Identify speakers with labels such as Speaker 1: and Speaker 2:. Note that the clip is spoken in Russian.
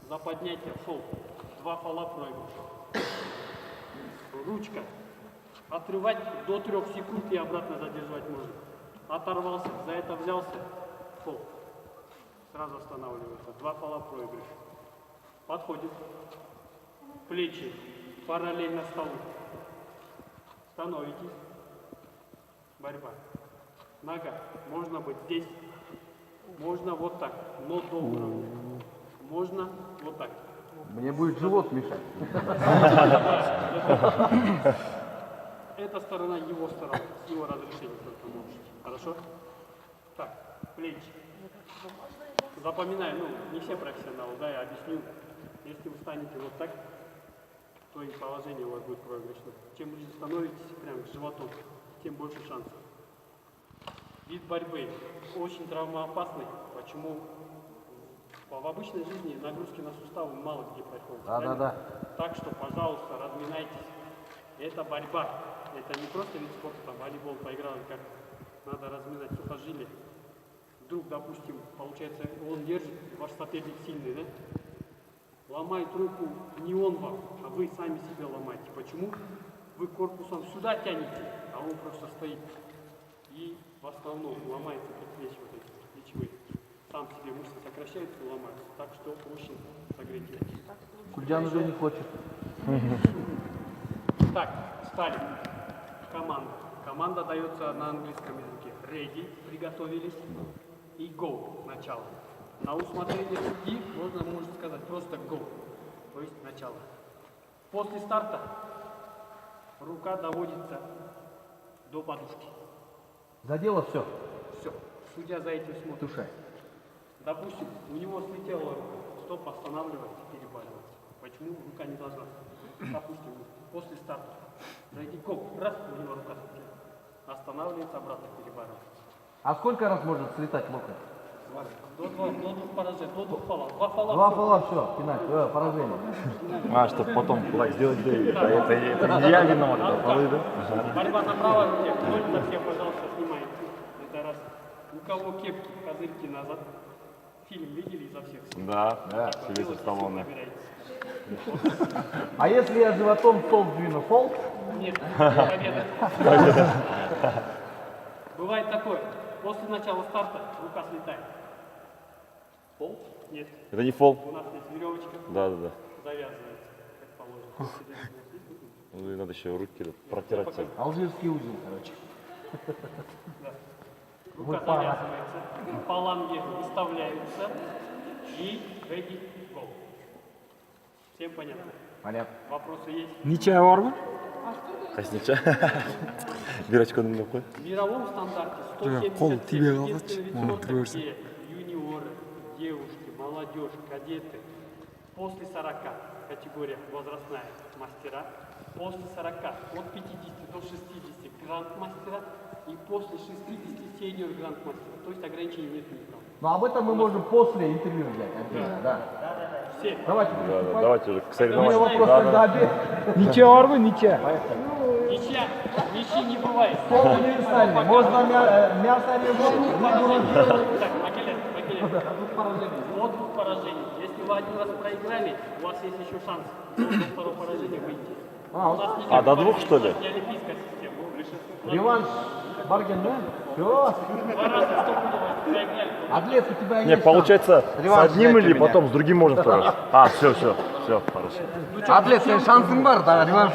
Speaker 1: За поднятие фол. 2 фола проигрыш. Ручка. Отрывать до 3 секунд и обратно задерживать можно. Оторвался, за это взялся. Фол. Сразу останавливается. 2 фола проигрыш. Подходит. Плечи параллельно столу. Становитесь. Борьба. Нога. Можно быть здесь. Можно вот так. Но до уровня. Можно вот так.
Speaker 2: Мне будет живот мешать.
Speaker 1: Эта сторона его сторона. С его разрешения только можете. Хорошо? Так. Плечи. Запоминаю, ну, не все профессионалы, да, я объясню. Если вы станете вот так, то и положение у вас будет проигрышное. Чем ближе становитесь прям к животу, тем больше шансов. Вид борьбы очень травмоопасный. Почему? В обычной жизни нагрузки на суставы мало где проходят.
Speaker 2: Да.
Speaker 1: Так что, пожалуйста, разминайтесь. Это борьба. Это не просто вид спорта, там волейбол поиграли, как надо разминать сухожилия. Вдруг, допустим, получается, он держит, ваш соперник сильный, да? Ломает руку не он вам, а вы сами себя ломаете. Почему? Вы корпусом сюда тянете, а он просто стоит. И в основном ломается предплечье вот эти плечевые. Сам себе мышцы сокращаются и ломаются. Так что очень согрейте.
Speaker 2: Кульдян уже не хочет.
Speaker 1: Так, стали. Команда. Команда дается на английском языке. Ready, приготовились. И go, начало. На усмотрение судьи можно сказать просто go, то есть начало. После старта рука доводится до подушки.
Speaker 2: Задело все.
Speaker 1: Все. Судья за этим смотрит.
Speaker 2: Тушай.
Speaker 1: Допустим, у него слетела рука. Стоп, останавливается, перебаливается. Почему рука не должна? Допустим, после старта. Зайди go, раз, у него рука слетела. Останавливается, обратно перебаливается.
Speaker 2: А сколько раз может слетать локоть?
Speaker 1: До двух поражений, до 2 фолов. 2 фола.
Speaker 2: 2 фола, все, пинать, поражение.
Speaker 3: А, чтобы потом так сделать, да, это не я виноват, это полы, да?
Speaker 1: Борьба на правой руке. Кольца все, пожалуйста, снимайте. Это раз. У кого кепки, козырьки назад. Фильм видели изо всех?
Speaker 3: Да, Сильвестр Сталлоне.
Speaker 2: А если я животом стол двину, фол?
Speaker 1: Нет, победа. Бывает такое. После начала старта рука слетает. Фол? Нет.
Speaker 3: Это не фол?
Speaker 1: У нас есть веревочка.
Speaker 3: Да.
Speaker 1: Завязывается, как положено.
Speaker 3: Ну и надо еще руки протирать.
Speaker 2: Алжирский узел, короче.
Speaker 1: Да. Рука завязывается, фаланги выставляются и ready, go. Всем понятно?
Speaker 2: Понятно.
Speaker 1: Вопросы есть?
Speaker 4: Ничего var mı?
Speaker 3: Хаснича. Бирочка на какой?
Speaker 1: В мировом стандарте
Speaker 4: Кол
Speaker 1: 177
Speaker 4: тебе
Speaker 1: единственный вид
Speaker 4: алғаш.
Speaker 1: спорта, где юниоры, девушки, молодежь, кадеты после 40 категория возрастная мастера, после 40 от 50 до 60 гранд-мастера и после 60 сеньор гранд-мастера. То есть ограничений нет никакого.
Speaker 2: Но об этом мы можем после интервью взять. Отдельно, да.
Speaker 1: Все.
Speaker 2: Давайте.
Speaker 3: Да, давайте уже к
Speaker 2: У меня
Speaker 3: соревнованию.
Speaker 2: вопрос, когда обед.
Speaker 4: Ничего var mı? Ничего.
Speaker 1: Ничья, ничьи не бывает.
Speaker 2: Пол универсальный. Можно мясо резать.
Speaker 1: Так, Макелен. До 2 поражений. Если вы 1 раз проиграли, у вас есть еще шанс до 2-го поражения выйти. У нас не
Speaker 3: до 2, что ли?
Speaker 1: Не олимпийская система.
Speaker 2: Реванш. Барген, да? Все.
Speaker 1: 2 раза что проиграли.
Speaker 2: Атлет, у тебя
Speaker 3: Не,
Speaker 2: есть
Speaker 3: получается,
Speaker 2: Реванш
Speaker 3: с одним
Speaker 2: взять у
Speaker 3: или
Speaker 2: меня.
Speaker 3: потом с другим можно второй раз? А, все, хорошо.
Speaker 2: шанс. Атлет, senin şansın var da rövanş